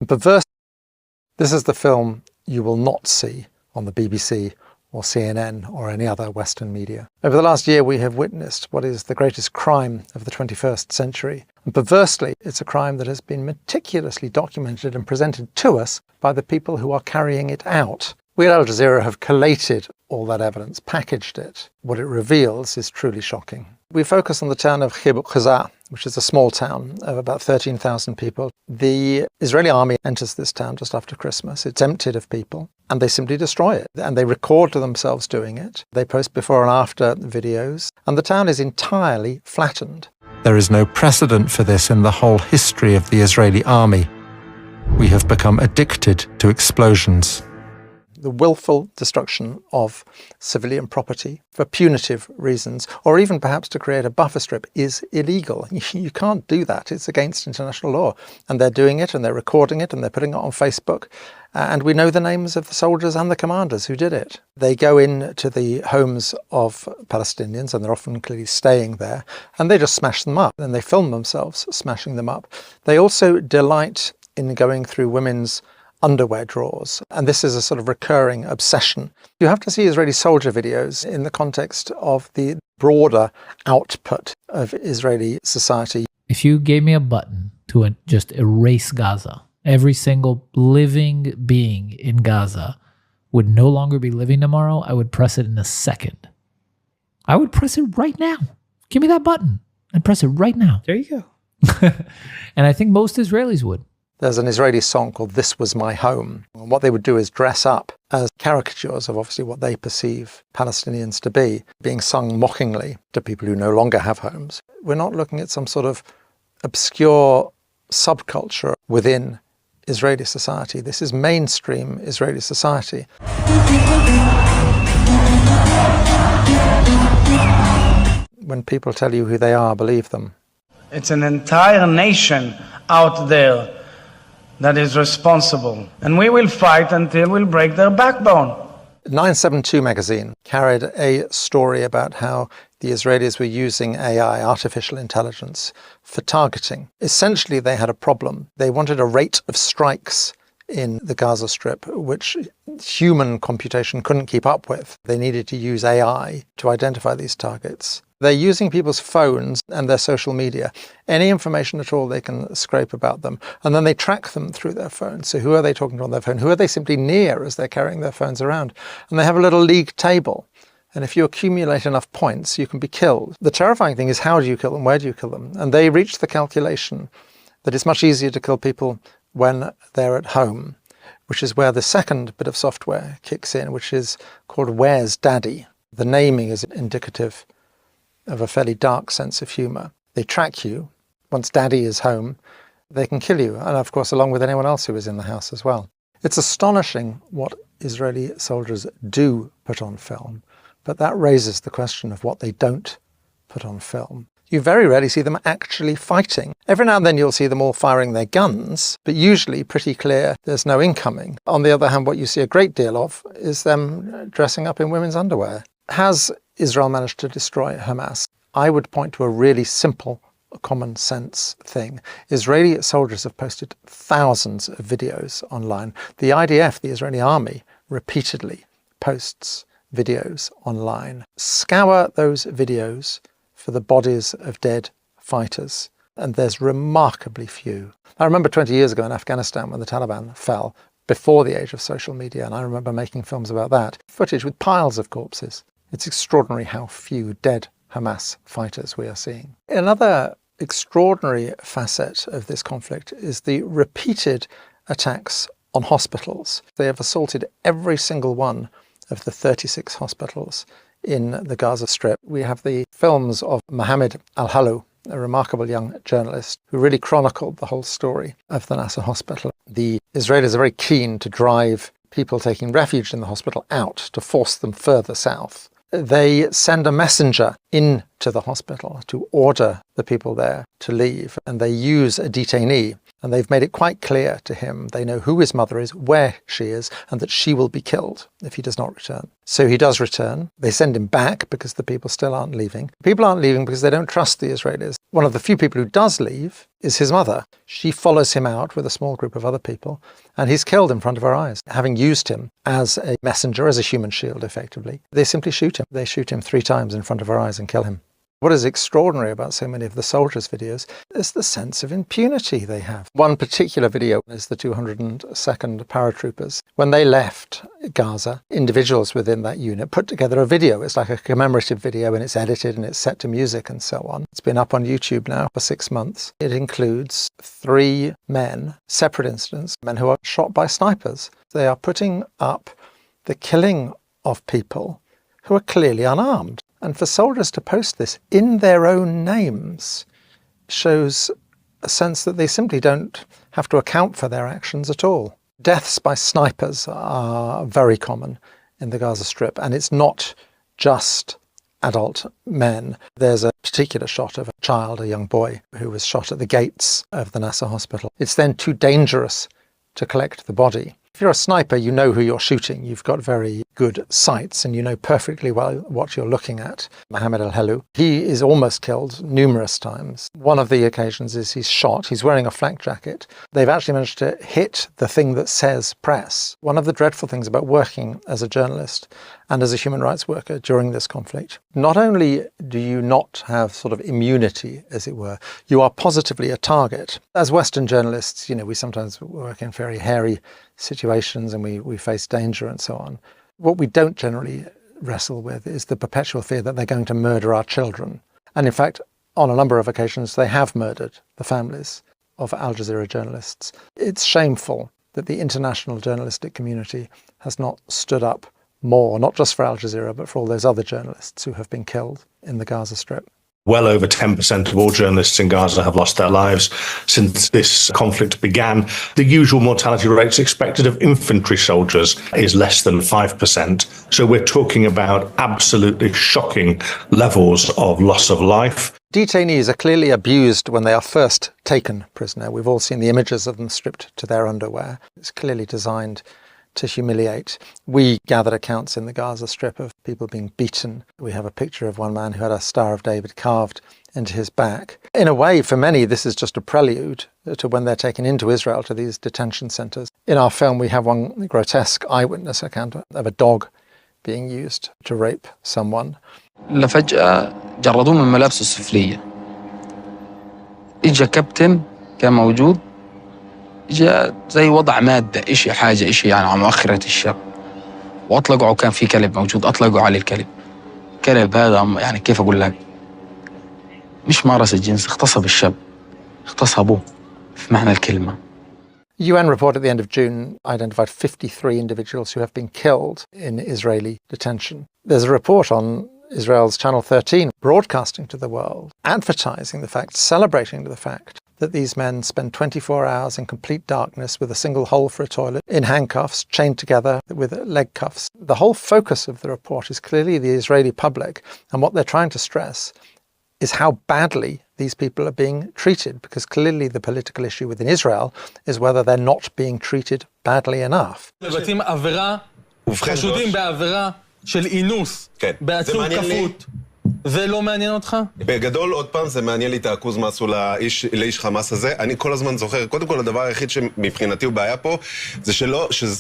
Perverse. This is the film you will not see on the BBC or CNN or any other Western media. Over the last year, we have witnessed what is the greatest crime of the 21st century. And perversely, it's a crime that has been meticulously documented and presented to us by the people who are carrying it out. We at Al Jazeera have collated all that evidence, packaged it. What it reveals is truly shocking. We focus on the town of Khibu Qaza, which is a small town of about 13,000 people. The Israeli army enters this town just after Christmas. It's emptied of people, and they simply destroy it. And they record to themselves doing it. They post before and after videos, and the town is entirely flattened. There is no precedent for this in the whole history of the Israeli army. We have become addicted to explosions. The willful destruction of civilian property for punitive reasons, or even perhaps to create a buffer strip, is illegal. You can't do that. It's against international law. And they're doing it, and they're recording it, and they're putting it on Facebook. And we know the names of the soldiers and the commanders who did it. They go into the homes of Palestinians, and they're often clearly staying there, and they just smash them up. And they film themselves smashing them up. They also delight in going through women's underwear drawers, and this is a sort of recurring obsession. You have to see Israeli soldier videos in the context of the broader output of Israeli society. If you gave me a button to just erase Gaza, every single living being in Gaza would no longer be living tomorrow, I would press it in a second. I would press it right now. Give me that button and press it right now. There you go. And I think most Israelis would. There's an Israeli song called This Was My Home. And what they would do is dress up as caricatures of obviously what they perceive Palestinians to be, being sung mockingly to people who no longer have homes. We're not looking at some sort of obscure subculture within Israeli society. This is mainstream Israeli society. When people tell you who they are, believe them. It's an entire nation out there that is responsible. And we will fight until we'll break their backbone. 972 magazine carried a story about how the Israelis were using AI, artificial intelligence, for targeting. Essentially, they had a problem. They wanted a rate of strikes in the Gaza Strip, which human computation couldn't keep up with. They needed to use AI to identify these targets. They're using people's phones and their social media, any information at all they can scrape about them, and then they track them through their phones. So who are they talking to on their phone? Who are they simply near as they're carrying their phones around? And they have a little league table. And if you accumulate enough points, you can be killed. The terrifying thing is, how do you kill them? Where do you kill them? And they reached the calculation that it's much easier to kill people when they're at home, which is where the second bit of software kicks in, which is called Where's Daddy? The naming is indicative of a fairly dark sense of humour. They track you. Once Daddy is home, they can kill you. And of course, along with anyone else who is in the house as well. It's astonishing what Israeli soldiers do put on film, but that raises the question of what they don't put on film. You very rarely see them actually fighting. Every now and then you'll see them all firing their guns, but usually pretty clear there's no incoming. On the other hand, what you see a great deal of is them dressing up in women's underwear. Has Israel managed to destroy Hamas? I would point to a really simple, common sense thing. Israeli soldiers have posted thousands of videos online. The IDF, the Israeli army, repeatedly posts videos online. Scour those videos for the bodies of dead fighters, and there's remarkably few. I remember 20 years ago in Afghanistan when the Taliban fell, before the age of social media, and I remember making films about that, footage with piles of corpses. It's extraordinary how few dead Hamas fighters we are seeing. Another extraordinary facet of this conflict is the repeated attacks on hospitals. They have assaulted every single one of the 36 hospitals in the Gaza Strip. We have the films of Mohammed Al-Halu, a remarkable young journalist who really chronicled the whole story of the Nasser hospital. The Israelis are very keen to drive people taking refuge in the hospital out, to force them further south. They send a messenger into the hospital to order the people there to leave, and they use a detainee And they've made it quite clear to him. They know who his mother is, where she is, and that she will be killed if he does not return. So he does return. They send him back because the people still aren't leaving. People aren't leaving because they don't trust the Israelis. One of the few people who does leave is his mother. She follows him out with a small group of other people, and he's killed in front of her eyes, having used him as a messenger, as a human shield, effectively. They simply shoot him. They shoot him 3 times in front of her eyes and kill him. What is extraordinary about so many of the soldiers' videos is the sense of impunity they have. One particular video is the 202nd paratroopers. When they left Gaza, individuals within that unit put together a video. It's like a commemorative video, and it's edited and it's set to music and so on. It's been up on YouTube now for 6 months. It includes 3 men, separate incidents, men who are shot by snipers. They are putting up the killing of people who are clearly unarmed. And for soldiers to post this in their own names shows a sense that they simply don't have to account for their actions at all. Deaths by snipers are very common in the Gaza Strip, and it's not just adult men. There's a particular shot of a child, a young boy, who was shot at the gates of the Nasser hospital. It's then too dangerous to collect the body. If you're a sniper, you know who you're shooting. You've got very good sights and you know perfectly well what you're looking at. Mohammed Al-Helou, he is almost killed numerous times. One of the occasions is he's shot. He's wearing a flak jacket. They've actually managed to hit the thing that says press. One of the dreadful things about working as a journalist and as a human rights worker during this conflict, not only do you not have sort of immunity, as it were, you are positively a target. As Western journalists, we sometimes work in very hairy situations and we face danger and so on. What we don't generally wrestle with is the perpetual fear that they're going to murder our children. And in fact, on a number of occasions, they have murdered the families of Al Jazeera journalists. It's shameful that the international journalistic community has not stood up more, not just for Al Jazeera, but for all those other journalists who have been killed in the Gaza Strip. Well over 10% of all journalists in Gaza have lost their lives since this conflict began. The usual mortality rates expected of infantry soldiers is less than 5%. So we're talking about absolutely shocking levels of loss of life. Detainees are clearly abused when they are first taken prisoner. We've all seen the images of them stripped to their underwear. It's clearly designed to humiliate. We gathered accounts in the Gaza Strip of people being beaten. We have a picture of one man who had a Star of David carved into his back. In a way, for many, this is just a prelude to when they're taken into Israel to these detention centres. In our film, we have one grotesque eyewitness account of a dog being used to rape someone. لفجأة جردوه من ملابسه السفلية. إجا كابتن كان موجود. جاء زي وضع مادة حاجة يعني على مؤخرة الشاب وأطلقوا كان في كلب موجود أطلقوا عليه الكلب كلب هذا يعني كيف أقول لك مش مارس الجنس اغتصب الشاب اغتصبوه في معنى الكلمة. UN report at the end of June identified 53 individuals who have been killed in Israeli detention. There's a report on Israel's Channel 13 broadcasting to the world, advertising the fact, celebrating the fact that these men spend 24 hours in complete darkness with a single hole for a toilet, in handcuffs, chained together with leg cuffs. The whole focus of the report is clearly the Israeli public, and what they're trying to stress is how badly these people are being treated, because clearly the political issue within Israel is whether they're not being treated badly enough. מבצעים עבירה, חשודים בעבירה של אינוס, בעצור כפות. זה לא מעניין אותך? בגדול, עוד פעם, זה מעניין לי את האקוז מה עשו לאיש חמאס הזה. אני כל הזמן זוכר, קודם כל, הדבר היחיד שמבחינתי הוא בעיה פה, זה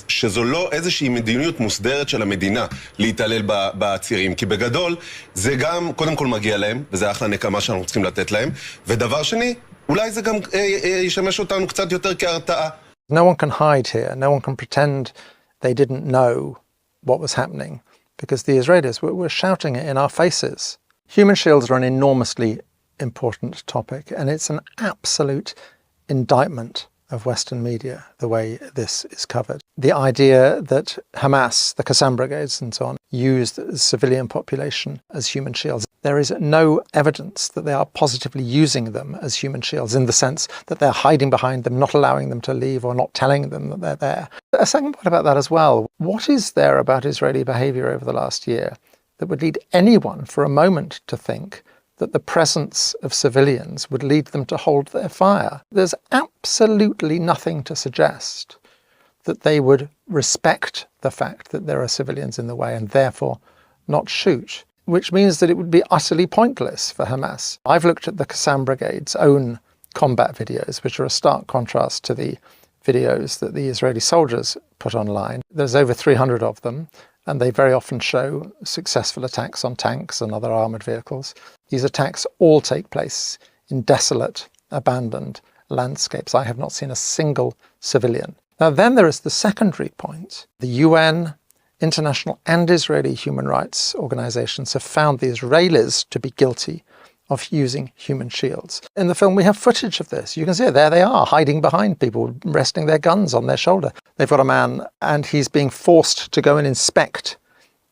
שזו לא איזושהי מדיניות מוסדרת של המדינה להתעלל בעצירים. כי בגדול, זה גם, קודם כל מגיע להם, וזה אחלה נקמה שאנחנו צריכים לתת להם. ודבר שני, אולי זה גם ישמש אותנו קצת יותר כהרתעה. No one can hide here. No one can pretend they didn't know what was happening, because the Israelis were shouting it in our faces. Human shields are an enormously important topic, and it's an absolute indictment of Western media, the way this is covered. The idea that Hamas, the Qassam brigades and so on, used the civilian population as human shields. There is no evidence that they are positively using them as human shields, in the sense that they're hiding behind them, not allowing them to leave or not telling them that they're there. A second point about that as well. What is there about Israeli behavior over the last year that would lead anyone for a moment to think that the presence of civilians would lead them to hold their fire. There's absolutely nothing to suggest that they would respect the fact that there are civilians in the way and therefore not shoot, which means that it would be utterly pointless for Hamas. I've looked at the Qassam Brigade's own combat videos, which are a stark contrast to the videos that the Israeli soldiers put online. There's over 300 of them, and they very often show successful attacks on tanks and other armoured vehicles. These attacks all take place in desolate, abandoned landscapes. I have not seen a single civilian. Now then there is the secondary point. The UN, international and Israeli human rights organisations have found the Israelis to be guilty of using human shields. In the film we have footage of this. You can see it. There they are, hiding behind people, resting their guns on their shoulder. They've got a man and he's being forced to go and inspect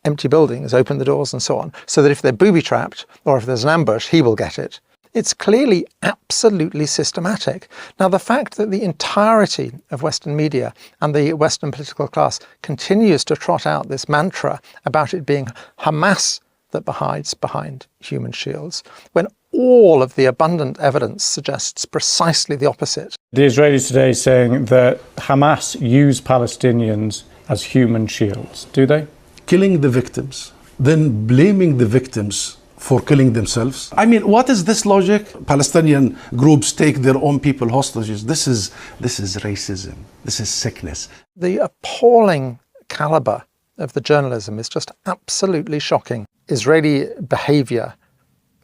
empty buildings, open the doors and so on, so that if they're booby-trapped or if there's an ambush, he will get it. It's clearly absolutely systematic. Now, the fact that the entirety of Western media and the Western political class continues to trot out this mantra about it being Hamas that hides behind human shields, when all of the abundant evidence suggests precisely the opposite. The Israelis today saying that Hamas use Palestinians as human shields. Do they? Killing the victims, then blaming the victims for killing themselves. I mean, what is this logic? Palestinian groups take their own people hostages. This is racism. This is sickness. The appalling caliber of the journalism is just absolutely shocking. Israeli behaviour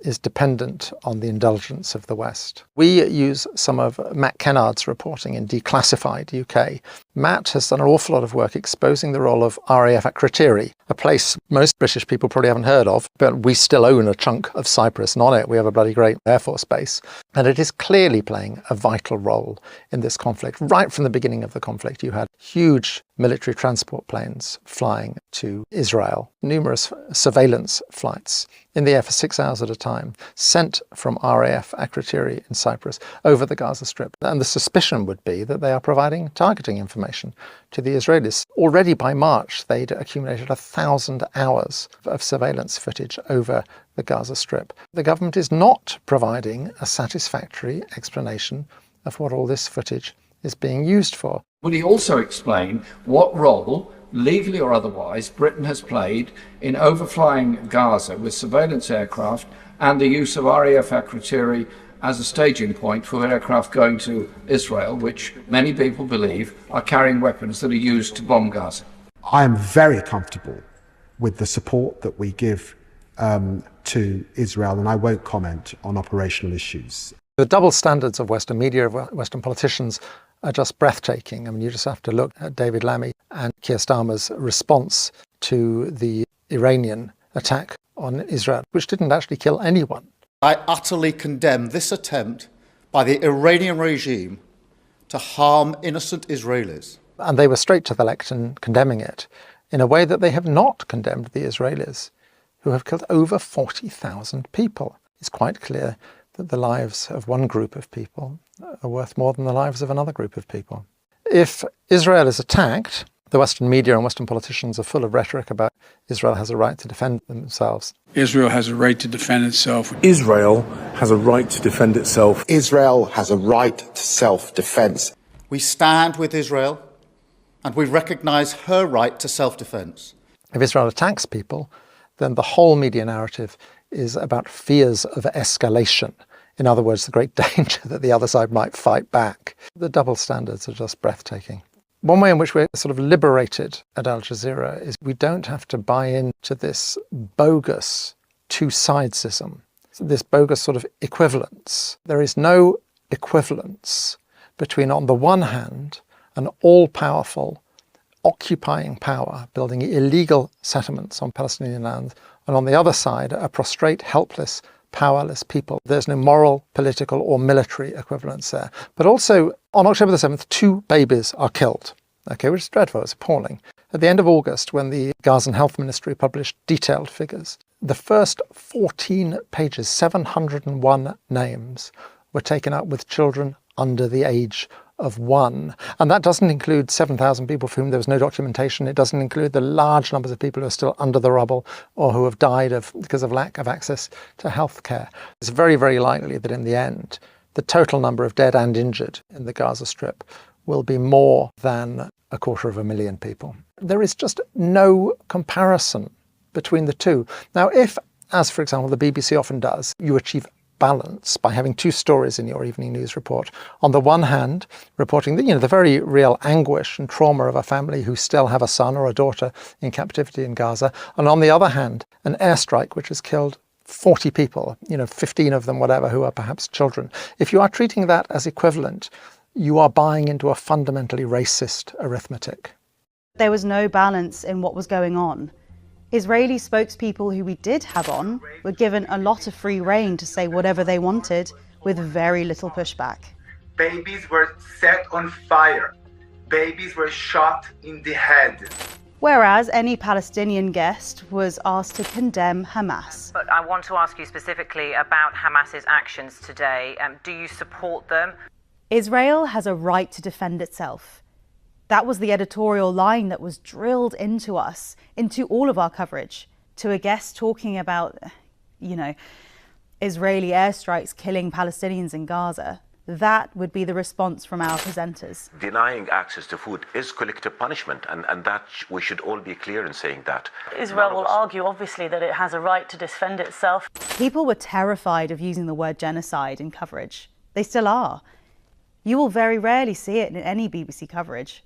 is dependent on the indulgence of the West. We use some of Matt Kennard's reporting in Declassified UK. Matt has done an awful lot of work exposing the role of RAF at Kriteri, a place most British people probably haven't heard of, but we still own a chunk of Cyprus, and on it we have a bloody great Air Force base. And it is clearly playing a vital role in this conflict. Right from the beginning of the conflict, you had huge military transport planes flying to Israel, numerous surveillance flights in the air for 6 hours at a time, sent from RAF Akrotiri in Cyprus over the Gaza Strip. And the suspicion would be that they are providing targeting information to the Israelis. Already by March, they'd accumulated 1,000 hours of surveillance footage over the Gaza Strip. The government is not providing a satisfactory explanation of what all this footage is being used for. Will he also explain what role, legally or otherwise, Britain has played in overflying Gaza with surveillance aircraft and the use of RAF Akrotiri as a staging point for aircraft going to Israel, which many people believe are carrying weapons that are used to bomb Gaza? I am very comfortable with the support that we give to Israel, and I won't comment on operational issues. The double standards of Western media, of Western politicians, are just breathtaking. I mean, you just have to look at David Lammy and Keir Starmer's response to the Iranian attack on Israel, which didn't actually kill anyone. I utterly condemn this attempt by the Iranian regime to harm innocent Israelis. And they were straight to the lectern condemning it in a way that they have not condemned the Israelis, who have killed over 40,000 people. It's quite clear that the lives of one group of people are worth more than the lives of another group of people. If Israel is attacked, the Western media and Western politicians are full of rhetoric about Israel has a right to defend themselves. Israel has a right to defend itself. Israel has a right to defend itself. Israel has a right to self-defense. We stand with Israel and we recognise her right to self-defense. If Israel attacks people, then the whole media narrative is about fears of escalation. In other words, the great danger that the other side might fight back. The double standards are just breathtaking. One way in which we're sort of liberated at Al Jazeera is we don't have to buy into this bogus two-sidesism, this bogus sort of equivalence. There is no equivalence between, on the one hand, an all-powerful occupying power building illegal settlements on Palestinian land, and on the other side, a prostrate, helpless, powerless people. There's no moral, political or military equivalence there. But also, on October the 7th, 2 babies are killed, which is dreadful, it's appalling. At the end of August, when the Gazan Health Ministry published detailed figures, the first 14 pages, 701 names, were taken out with children under the age of one. And that doesn't include 7,000 people for whom there was no documentation. It doesn't include the large numbers of people who are still under the rubble or who have died because of lack of access to health care. It's very, very likely that in the end, the total number of dead and injured in the Gaza Strip will be more than 250,000 people. There is just no comparison between the two. Now, if, as for example the BBC often does, you achieve balance by having two stories in your evening news report. On the one hand, reporting the very real anguish and trauma of a family who still have a son or a daughter in captivity in Gaza, and on the other hand, an airstrike which has killed 40 people, 15 of them, whatever, who are perhaps children. If you are treating that as equivalent, you are buying into a fundamentally racist arithmetic. There was no balance in what was going on. Israeli spokespeople who we did have on were given a lot of free rein to say whatever they wanted with very little pushback. Babies were set on fire. Babies were shot in the head. Whereas any Palestinian guest was asked to condemn Hamas. But I want to ask you specifically about Hamas's actions today. Do you support them? Israel has a right to defend itself. That was the editorial line that was drilled into us, into all of our coverage. To a guest talking about, Israeli airstrikes killing Palestinians in Gaza, that would be the response from our presenters. Denying access to food is collective punishment, and that we should all be clear in saying that. Israel will argue, obviously, that it has a right to defend itself. People were terrified of using the word genocide in coverage. They still are. You will very rarely see it in any BBC coverage.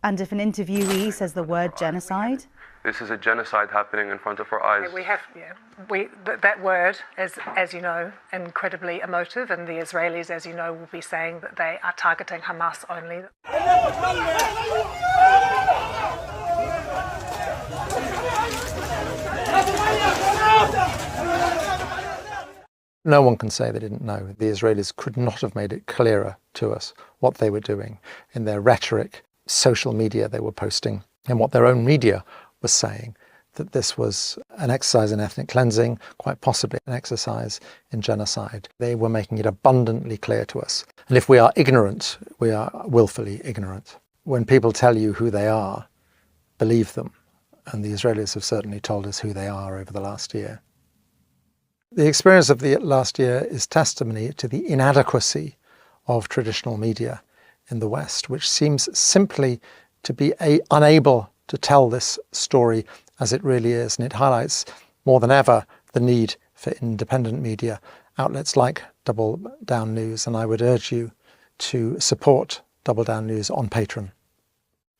And if an interviewee says the word genocide, this is a genocide happening in front of our eyes. That word is, as you know, incredibly emotive, and the Israelis, as you know, will be saying that they are targeting Hamas only. No one can say they didn't know. The Israelis could not have made it clearer to us what they were doing in their rhetoric, social media they were posting, and what their own media was saying, that this was an exercise in ethnic cleansing, quite possibly an exercise in genocide. They were making it abundantly clear to us. And if we are ignorant, we are willfully ignorant. When people tell you who they are, believe them. And the Israelis have certainly told us who they are over the last year. The experience of the last year is testimony to the inadequacy of traditional media in the West, which seems simply to be unable to tell this story as it really is. And it highlights more than ever the need for independent media, outlets like Double Down News. And I would urge you to support Double Down News on Patreon.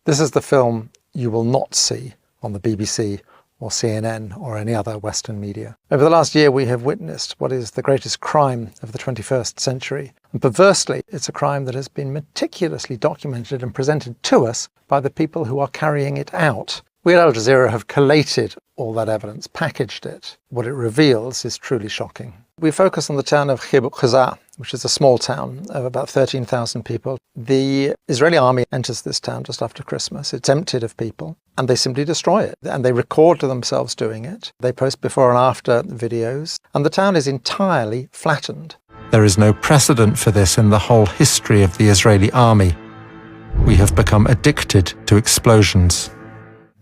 This is the film you will not see on the BBC or CNN or any other Western media. Over the last year, we have witnessed what is the greatest crime of the 21st century. And perversely, it's a crime that has been meticulously documented and presented to us by the people who are carrying it out. We at Al Jazeera have collated all that evidence, packaged it. What it reveals is truly shocking. We focus on the town of Kibbutz Ghaza, which is a small town of about 13,000 people. The Israeli army enters this town just after Christmas. It's emptied of people, and they simply destroy it. And they record themselves doing it. They post before and after videos, and the town is entirely flattened. There is no precedent for this in the whole history of the Israeli army. We have become addicted to explosions.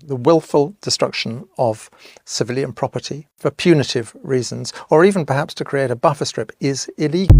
The willful destruction of civilian property for punitive reasons, or even perhaps to create a buffer strip, is illegal.